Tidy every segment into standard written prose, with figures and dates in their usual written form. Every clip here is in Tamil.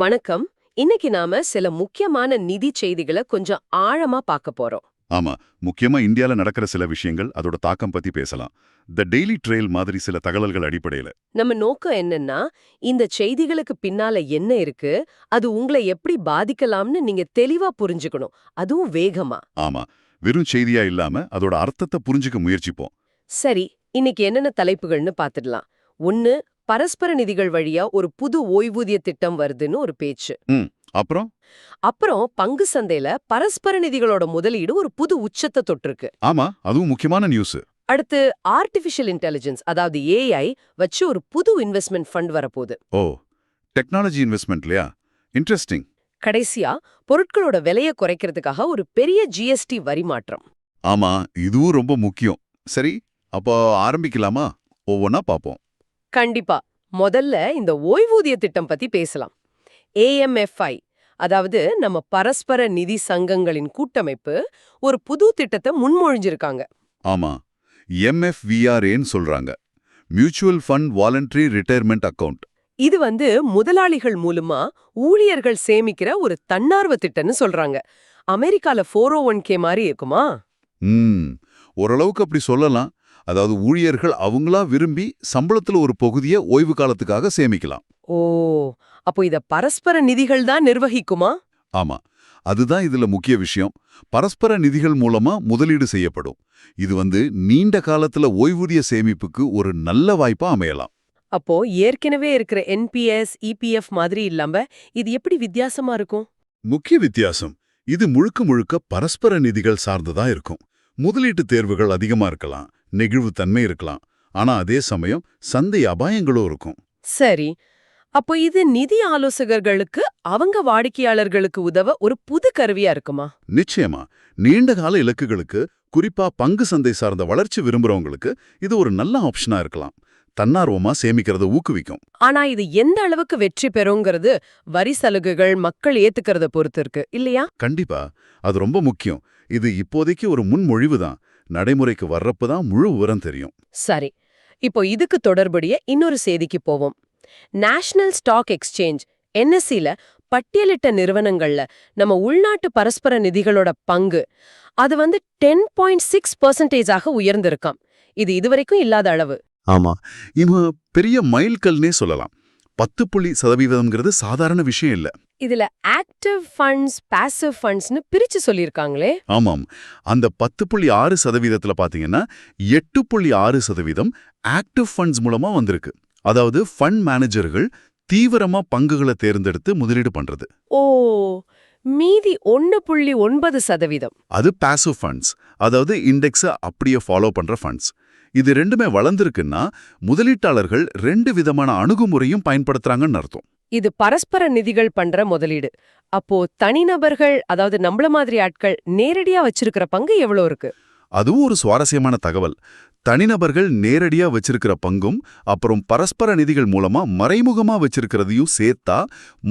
வணக்கம். இன்னைக்கு நாம சில முக்கியமான நிதி செய்திகளை கொஞ்சம் ஆழமா பார்க்க போறோம். ஆமா, முக்கியமா இந்தியால நடக்கிற சில விஷயங்கள், அதோட தாக்கம் பத்தி பேசலாம். த டெய்லி ட்ரெயில் மாதிரி சில தகவல்கள் அடிப்படையில. நம்ம நோக்கம் என்னன்னா, இந்த செய்திகளுக்கு பின்னால என்ன இருக்கு, அது உங்களை எப்படி பாதிக்கலாம்னு நீங்க தெளிவா புரிஞ்சுக்கணும். அதுவும் வேகமா. ஆமா, வெறும் செய்தியா இல்லாம அதோட அர்த்தத்தை புரிஞ்சுக்க முயற்சிப்போம். சரி, இன்னைக்கு என்னென்ன தலைப்புகள்னு பார்த்துடலாம். ஒன்னு, பரஸ்பர நிதிகள் வழியா ஒரு புது ஓய்வூதிய திட்டம் வருதுன்னு ஒரு பேச்சு. ம். அப்புறம் அப்புறம் பங்கு சந்தையில பரஸ்பர நிதிகளோட முதலீடு ஒரு புது உச்சத்தை தொட்டிருக்கு. ஆமா, அதுவும் முக்கியமான நியூஸ். அடுத்து ஆர்டிஃபிஷியல் இன்டெலிஜென்ஸ், அதாவது ஏஐ வச்சு ஒரு புது இன்வெஸ்ட்மெண்ட் ஃபண்ட் வரப்போகுது. ஓ, டெக்னாலஜி இன்வெஸ்ட்மெண்ட்லையா? இன்ட்ரெஸ்டிங். கடைசியா பொருட்களோட விலையை குறைக்கிறதுக்காக ஒரு பெரிய ஜிஎஸ்டி வரி மாற்றம். ஆமா, இதுவும் ரொம்ப முக்கியம். சரி, அப்போ ஆரம்பிக்கலாமா? ஒவ்வொன்னா பாப்போம். கண்டிப்பா. முதல்ல இந்த ஓய்வூதிய திட்டம் பத்தி பேசலாம். ஏஎம்எஃப்ஐ, அதாவது நம்ம பரஸ்பர நிதி சங்கங்களின் கூட்டமைப்பு, ஒரு புது திட்டத்தை முன்மொழிஞ்சிருக்காங்க. ஆமா, எம்எஃப்விஆர்ஏன்னு சொல்றாங்க. Mutual fund voluntary retirement account. இது முதலாளிகள் மூலமா ஊழியர்கள் சேமிக்கிற ஒரு தன்னார்வ திட்டம்னு சொல்றாங்க. அமெரிக்கால 401k மாதிரி இருக்குமா? ம், ஓரளவுக்கு அப்படி சொல்லலாம். அதாவது ஊழியர்கள் அவங்களா விரும்பி சம்பளத்துல ஒரு பகுதியை ஓய்வு காலத்துக்காக சேமிக்கலாம். ஓ, அப்போ இத பரஸ்பர நிதிகள் தான் நிர்வகிக்குமா? ஆமா, அதுதான் இதுல முக்கிய விஷயம். பரஸ்பர நிதிகள் மூலமா முதலீடு செய்யப்படும். இது நீண்ட காலத்துல ஓய்வூதிய சேமிப்புக்கு ஒரு நல்ல வாய்ப்பா அமையலாம். அப்போ ஏற்கனவே இருக்கிற என்பிஎஸ், இபிஎஃப் மாதிரி இல்லாம இது எப்படி வித்தியாசமா இருக்கும்? முக்கிய வித்தியாசம், இது முழுக்க முழுக்க பரஸ்பர நிதிகள் சார்ந்ததா இருக்கும். முதலீட்டு தேர்வுகள் அதிகமா இருக்கலாம், நெகிழ்வுத்தன்மை இருக்கலாம். ஆனா அதே சமயம் சந்தை அபாயங்களும் இருக்கும். சரி, அப்போ இது நிதி ஆலோசகர்களுக்கு அவங்க வாடிக்கையாளர்களுக்கு உதவ ஒரு புது கருவியா இருக்குமா? நிச்சயமா, நீண்டகால இலக்குகளுக்கு, குறிப்பா பங்கு சந்தை சார்ந்த வளர்ச்சி விரும்புறவங்களுக்கு இது ஒரு நல்ல ஆப்ஷனா இருக்கலாம். தன்னார்வமா சேமிக்கிறத ஊக்குவிக்கும். ஆனா இது எந்த அளவுக்கு வெற்றி பெறுங்கிறது வரி சலுகைகள் மக்கள் ஏத்துக்கிறத பொறுத்து இருக்கு இல்லையா? கண்டிப்பா, அது ரொம்ப முக்கியம். இது இப்போதைக்கு ஒரு முன்மொழிவுதான். நடைமுறைக்கு வர்றப்பதான் முழு விவரம் தெரியும். சரி, இப்போ இதுக்கு தொடர்புடைய இன்னொரு செய்திக்கு போவோம். நேஷனல் ஸ்டாக் எக்ஸ்சேஞ்ச் என்எஸ்சில பட்டியலிட்ட நிறுவனங்கள்ல நம்ம உள்நாட்டு பரஸ்பர நிதிகளோட பங்கு அது 10.6% உயர்ந்திருக்காம். இது இதுவரைக்கும் இல்லாத அளவு. ஆமா, இவன் பெரிய மைல்கல்னே சொல்லலாம். 10% சாதாரண விஷயம் இல்ல. இதுல ஆக்டிவ் ஃபண்ட்ஸ், பாசிவ் ஃபண்ட்ஸ்னு பிரிச்சு சொல்லிருக்காங்களே. ஆமாம், அந்த 10.6% பாத்தீங்கன்னா 8.6% ஆக்டிவ் ஃபண்ட்ஸ் மூலமா வந்திருக்கு. அதாவது ஃபண்ட் மேனேஜர்கள் தீவிரமா பங்குகளை தேர்ந்தெடுத்து முதலீடு பண்றது. ஓ, மீதி 1.9% அது பாசிவ் ஃபண்ட்ஸ், அதாவது இண்டெக்ஸை அப்படியே ஃபாலோ பண்ற ஃபண்ட்ஸ். இது ரெண்டுமே வளர்ந்திருக்குன்னா முதலீட்டாளர்கள் ரெண்டு விதமான அணுகுமுறையும் பயன்படுத்துறாங்கன்னு அர்த்தம். இது பரஸ்பர நிதிகள் பண்ற முதலீடு. அப்போ தனிநபர்கள், அதாவது நம்மள மாதிரி ஆட்கள் நேரடியா வச்சிருக்கிற பங்கு எவ்வளவு இருக்கு? அதுவும் ஒரு சுவாரஸ்யமான தகவல். தனிநபர்கள் நேரடியா வச்சிருக்கிற பங்கும் அப்புறம் பரஸ்பர நிதிகள் மூலமா மறைமுகமா வச்சிருக்கிறதையும் சேர்த்தா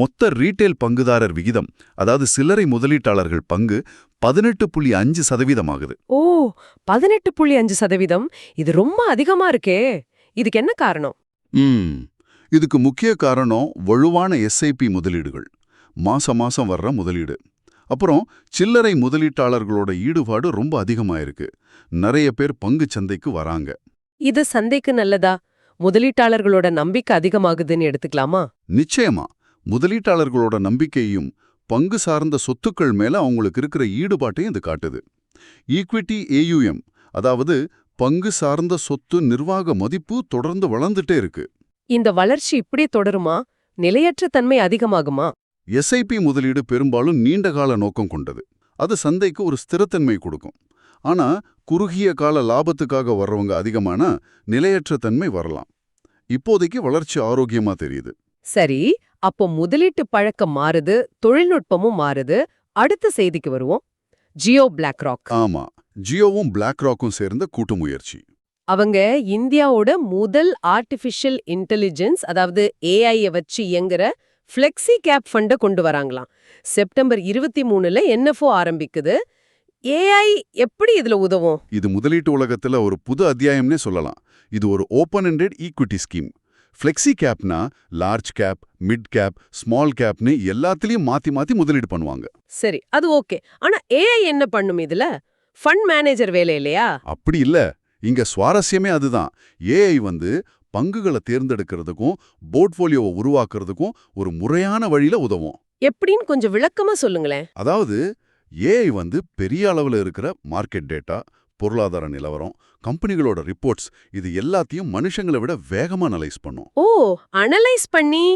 மொத்த ரீட்டெயில் பங்குதாரர் விகிதம், அதாவது சில்லறை முதலீட்டாளர்கள் பங்கு 18.5% ஆகுது. ஓ, 18.5%. இது ரொம்ப அதிகமா இருக்கே. இதுக்கு என்ன காரணம்? இதுக்கு முக்கிய காரணம் வலுவான எஸ்ஐபி முதலீடுகள், மாசம் மாசம் வர்ற முதலீடு. அப்புறம் சில்லறை முதலீட்டாளர்களோட ஈடுபாடு ரொம்ப அதிகமாயிருக்கு. நிறைய பேர் பங்கு சந்தைக்கு வராங்க. இது சந்தைக்கு நல்லதா? முதலீட்டாளர்களோட நம்பிக்கை அதிகமாகுதுன்னு எடுத்துக்கலாமா? நிச்சயமா, முதலீட்டாளர்களோட நம்பிக்கையும் பங்கு சார்ந்த சொத்துக்கள் மேல அவங்களுக்கு இருக்கிற ஈடுபாட்டையும் இது காட்டுது. ஈக்விட்டி ஏயுஎம், அதாவது பங்கு சார்ந்த சொத்து நிர்வாக மதிப்பு தொடர்ந்து வளர்ந்துட்டே இருக்கு. இந்த வளர்ச்சி இப்படி தொடருமா? நிலையற்ற தன்மை அதிகமாகுமா? எஸ்ஐபி முதலீடு பெரும்பாலும் நீண்டகால நோக்கம் கொண்டது. அது சந்தைக்கு ஒரு ஸ்திரத்தன்மை கொடுக்கும். ஆனா குறுகிய கால லாபத்துக்காக வர்றவங்க அதிகமான நிலையற்ற தன்மை வரலாம். இப்போதைக்கு வளர்ச்சி ஆரோக்கியமா தெரியுது. சரி, அப்போ முதலீட்டு பழக்கம் மாறுது, தொழில்நுட்பமும் மாறுது. அடுத்த செய்திக்கு வருவோம். ஜியோ பிளாக்ராக். ஆமா, ஜியோவும் பிளாக்ராக்கும் சேர்ந்த கூட்டு முயற்சி. அவங்க இந்தியாவோட முதல் ஆர்டிஃபிஷியல் இன்டெலிஜென்ஸ், அதாவது ஏஐ வச்சு இயங்குற ஃப்ளெக்ஸி கேப் ஃபண்டை கொண்டு வராங்களாம். செப்டம்பர் 23 என்எஃப்ஓ ஆரம்பிக்குது. ஏஐ எப்படி இதுல உதவும்? இது முதலீட்டு உலகத்துல ஒரு புது அத்தியாயம்னே சொல்லலாம். இது ஒரு open ended equity scheme. Flexi கேப்னா large cap, mid cap, small கேப்னு எல்லாத்துலயும் மாத்தி மாத்தி முதலீடு பண்ணுவாங்க. சரி, அது ஓகே. ஆனா ஏஐ என்ன பண்ணும் இதுல? ஃபண்ட் மேனேஜர் வேலை இல்லையா? அப்படி இல்ல. இங்க சுவாரஸ்யமே அதுதான். ஏஐ பங்குகளை தேர்ந்தெடுக்கிறதுக்கும் போர்ட்ஃபோலியோவை உருவாக்குறதுக்கும் ஒரு முறையான வழியில உதவும். எப்படின்னு கொஞ்சம் விளக்கமா சொல்லுங்களேன். அதாவது ஏஐ பெரிய அளவுல இருக்கிற மார்க்கெட் டேட்டா, பொருளாதார நிலவரம், கம்பெனிகளோட ரிப்போர்ட்ஸ் இது எல்லாத்தையும் மனுஷங்களை விட வேகமா அனலைஸ் பண்ணும். ஓ, அனலைஸ் பண்ணி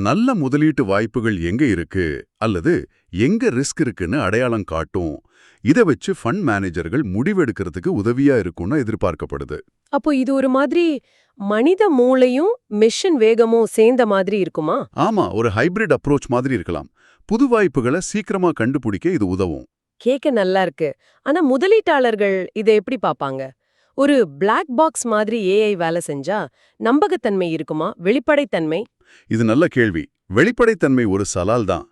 நல்ல முதலீட்டு வாய்ப்புகள் எங்க இருக்கு அல்லது எங்க ரிஸ்க் இருக்குன்னு அடையாளம் காட்டும். இதை வச்சு ஃபண்ட் மேனேஜர்கள் முடிவெடுக்கிறதுக்கு உதவியா இருக்கும்னு எதிர்பார்க்கப்படுது. அப்போ இது ஒரு மாதிரி மனித மூளையும் மெஷின் வேகமும் சேர்ந்த மாதிரி இருக்குமா? ஆமா, ஒரு ஹைபிரிட் அப்ரோச் மாதிரி இருக்கலாம். புது வாய்ப்புகளை சீக்கிரமா கண்டுபிடிக்க இது உதவும். கேட்க நல்லா இருக்கு. ஆனா முதலீட்டாளர்கள் இதை எப்படி பாப்பாங்க? ஒரு பிளாக் பாக்ஸ் மாதிரி ஏஐ வேலை செஞ்சா நம்பகத்தன்மை இருக்குமா? வெளிப்படைத்தன்மை? இது நல்ல கேள்வி. வெளிப்படைத்தன்மை ஒரு சவால் தான்.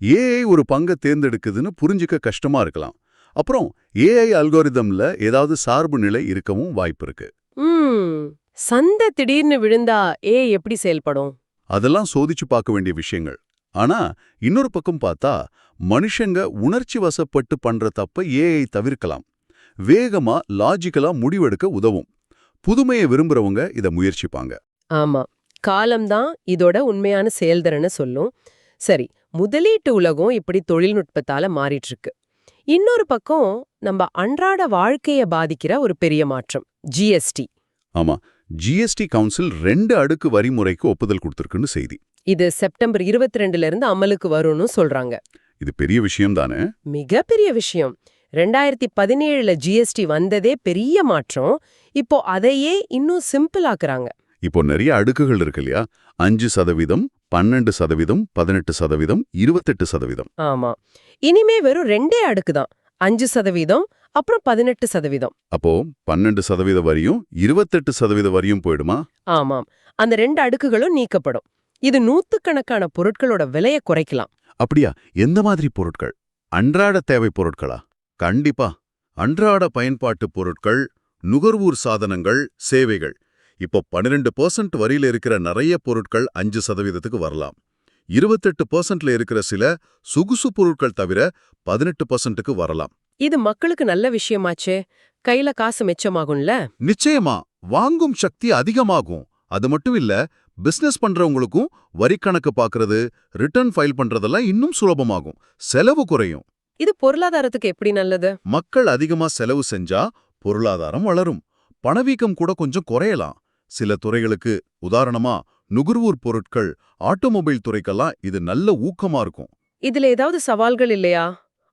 ஏஐ ஒரு பங்கை தேர்ந்தெடுக்குதுன்னு புரிஞ்சுக்க கஷ்டமா இருக்கலாம். அப்புறம் ஏஐ அல்கோரிதம்ல ஏதாவது சார்பு நிலை இருக்கவும் வாய்ப்பு இருக்கு. சந்தை திடீர்னு விழுந்தா ஏஐ எப்படி செயல்படும்? அதெல்லாம் சோதிச்சு பார்க்க வேண்டிய விஷயங்கள். ஆனா இன்னொரு பக்கம் பார்த்தா மனுஷங்க உணர்ச்சி வசப்பட்டு பண்ற தப்ப ஏஐ தவிர்க்கலாம். வேகமா லாஜிக்கலா முடிவெடுக்க உதவும். புதுமையை விரும்புறவங்க இதை முயற்சிப்பாங்க. ஆமா, காலம்தான் இதோட உண்மையான செயல்திறனை சொல்லும். சரி, முதலீட்டு உலகம் இப்படி தொழில்நுட்பத்தால மாறிட்டு இருக்கு. இன்னொரு பக்கம் நம்ம அன்றாட வாழ்க்கைய பாதிக்கிற ஒரு பெரிய மாற்றம், ஜிஎஸ்டி. ஆமா, ஜிஎஸ்டி கவுன்சில் 2 அடுக்கு வரி முறைக்கு ஒப்புதல் கொடுத்திருக்குன்னு செய்தி. இது செப்டம்பர் 22ல இருந்து அமலுக்கு வரும்னு சொல்றாங்க. இது பெரிய விஷயம் தானே? மிகப்பெரிய விஷயம். 2017ல ஜிஎஸ்டி வந்ததே பெரிய மாற்றம். இப்போ அதையே இன்னும் சிம்பிள் ஆக்குறாங்க. இப்போ நிறைய அடுக்குகள் இருக்கு இல்லையா? 5%, 12%, 18%, 28%. ஆமா, இனிமே வெறும் 2 அடுக்கு தான். 5%, அப்புறம் 18%. அப்போ 12% வரியும் 28% வரியும் போயிடுமா? ஆமாம், அந்த 2 அடுக்குகளும் நீக்கப்படும். இது நூத்துக்கணக்கான பொருட்களோட விலையை குறைக்கலாம். அப்படியா? எந்த மாதிரி பொருட்கள்? அன்றாட தேவை பொருட்களா? கண்டிப்பா. அன்றாட பயன்பாட்டு பொருட்கள், நுகர்வோர் சாதனங்கள், சேவைகள். இப்போ 12% வரியில இருக்கிற நிறைய பொருட்கள் 5%க்கு வரலாம். 28%ல இருக்கிற சில சொகுசு பொருட்கள் தவிர 18%க்கு வரலாம். இது மக்களுக்கு நல்ல விஷயமாச்சே. கையில காசு மிச்சமாகும்ல? நிச்சயமா, வாங்கும் சக்தி அதிகமாகும். அது மட்டும் இல்ல, பிசினஸ் பண்றவங்களுக்கும் வரி கணக்கு பார்க்கறது, ரிட்டர்ன் ஃபைல் பண்றதெல்லாம் இன்னும் சுலபமாகும். செலவு குறையும். இது பொருளாதாரத்துக்கு எப்படி நல்லது? மக்கள் அதிகமா செலவு செஞ்சா பொருளாதாரம் வளரும். பணவீக்கம் கூட கொஞ்சம் குறையலாம். சில துறைகளுக்கு, உதாரணமா நுகர்வோர் பொருட்கள், ஆட்டோமொபைல் துறைக்கெல்லாம் இது நல்ல ஊக்கமா இருக்கும். இதுல ஏதாவது சவால்கள் இல்லையா?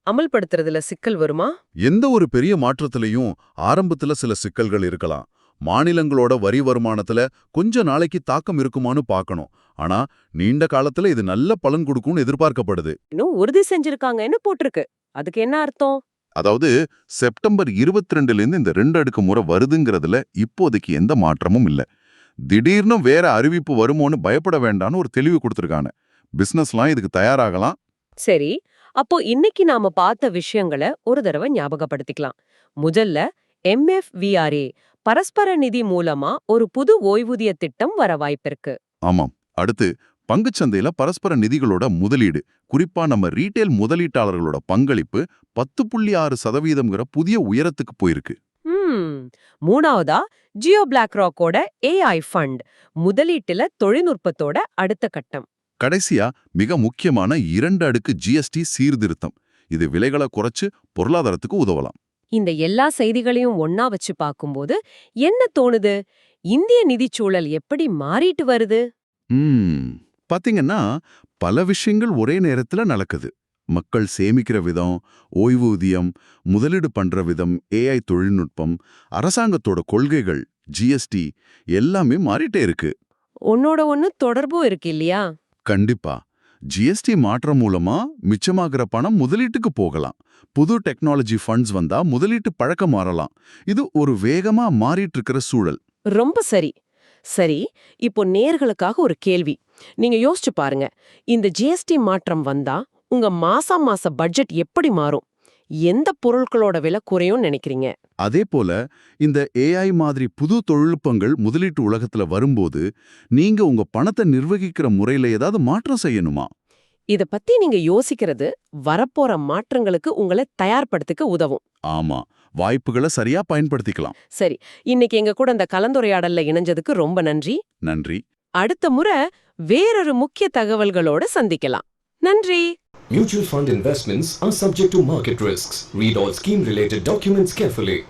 அமல்படுத்துறதுல சிக்கல் வருமா? எந்த ஒரு பெரிய மாற்றத்திலையும் ஆரம்பத்துல சில சிக்கல்கள் இருக்கலாம். மாநிலங்களோட வரி வருமானத்துல கொஞ்ச நாளைக்கு தாக்கம் இருக்குமான்னு பார்க்கணும். ஆனா நீண்ட காலத்துல இது நல்ல பலன் கொடுக்கும்னு எதிர்பார்க்கப்படுது. இன்னும் உறுதி செஞ்சிருக்காங்கன்னு போட்டிருக்கு. அதுக்கு என்ன அர்த்தம்? அதாவது செப்டம்பர் 22லேருந்து இந்த 2 அடுக்கு முறை வருதுங்கிறதுல இப்போதைக்கு எந்த மாற்றமும் இல்ல. திடீர்னு வேற அறிவிப்பு வருமோன்னு பயப்பட வேண்டான்னு ஒரு தெளிவு கொடுத்திருக்காங்க. பிசினஸ்லாம் இதுக்கு தயாராகலாம். சரி, அப்போ இன்னைக்கு நாம பார்த்த விஷயங்களை ஒரு தடவை ஞாபகப்படுத்திக்கலாம். முதல்ல MFVRA பரஸ்பர நிதி மூலமா ஒரு புது ஓய்வூதிய திட்டம் வர வாய்ப்பிருக்கு. ஆமாம். அடுத்து பங்குச்சந்தையில பரஸ்பர நிதிகளோட முதலீடு, குறிப்பா நம்ம ரீட்டெயில் முதலீட்டாளர்களோட பங்களிப்பு 10.6% புதிய உயரத்துக்கு போயிருக்கு. மூணாவதா ஜியோ பிளாக் ராக்கோட AI ஃபண்ட், முதலீட்டுல தொழில்நுட்பத்தோட அடுத்த கட்டம். கடைசியா மிக முக்கியமான 2 அடுக்கு GST சீர்திருத்தம். இது விலைகளை குறைச்சு பொருளாதாரத்துக்கு உதவலாம். இந்த எல்லா செய்திகளையும் ஒன்னா வச்சு பார்க்கும்போது என்ன தோணுது? இந்திய நிதிச்சூழல் எப்படி மாறிட்டு வருது? பாத்தீங்கன்னா பல விஷயங்கள் ஒரே நேரத்துல நடக்குது. மக்கள் சேமிக்கிற விதம், ஓய்வூதியம், முதலீடு பண்ற விதம், AI தொழில்நுட்பம், அரசாங்கத்தோட கொள்கைகள், GST எல்லாமே மாறிட்டே இருக்கு. ஒன்னோட ஒன்னு தொடர்பும் இருக்கு இல்லையா? கண்டிப்பா. GST மாற்றம் மூலமா மிச்சமாகிற பணம் முதலீட்டுக்கு போகலாம். புது டெக்னாலஜி ஃபண்ட்ஸ் வந்தா முதலீட்டு பழக்கம் மாறலாம். இது ஒரு வேகமா மாறிட்டு இருக்கிற சூழல். ரொம்ப சரி. சரி, இப்போ நேர்களுக்காக ஒரு கேள்வி. நீங்க யோசிச்சு பாருங்க. இந்த GST மாற்றம் வந்தா உங்க மாச பட்ஜெட் எப்படி மாறும்? எந்த பொருட்களோட விலை குறையும்னு நினைக்கிறீங்க? அதே போல இந்த ஏஐ மாதிரி புது தொழில்நுட்பங்கள் முதலீட்டு உலகத்துல வரும்போது நீங்க உங்க பணத்தை நிர்வகிக்கிற முறையில ஏதாவது மாற்றம் செய்யணுமா? இத பத்தி நீங்க யோசிக்கிறது வரப்போற மாற்றங்களுக்கு உங்களை தயார்படுத்திக்க உதவும். ஆமா, வாய்ப்புகளை சரியா பயன்படுத்திக்கலாம். சரி, இன்னைக்கு எங்க கூட இந்த கலந்துரையாடல்ல இணைஞ்சதுக்கு ரொம்ப நன்றி. நன்றி. அடுத்த முறை வேறொரு முக்கிய தகவல்களோட சந்திக்கலாம். நன்றி. Mutual fund investments are subject to market risks. Read all scheme-related documents carefully.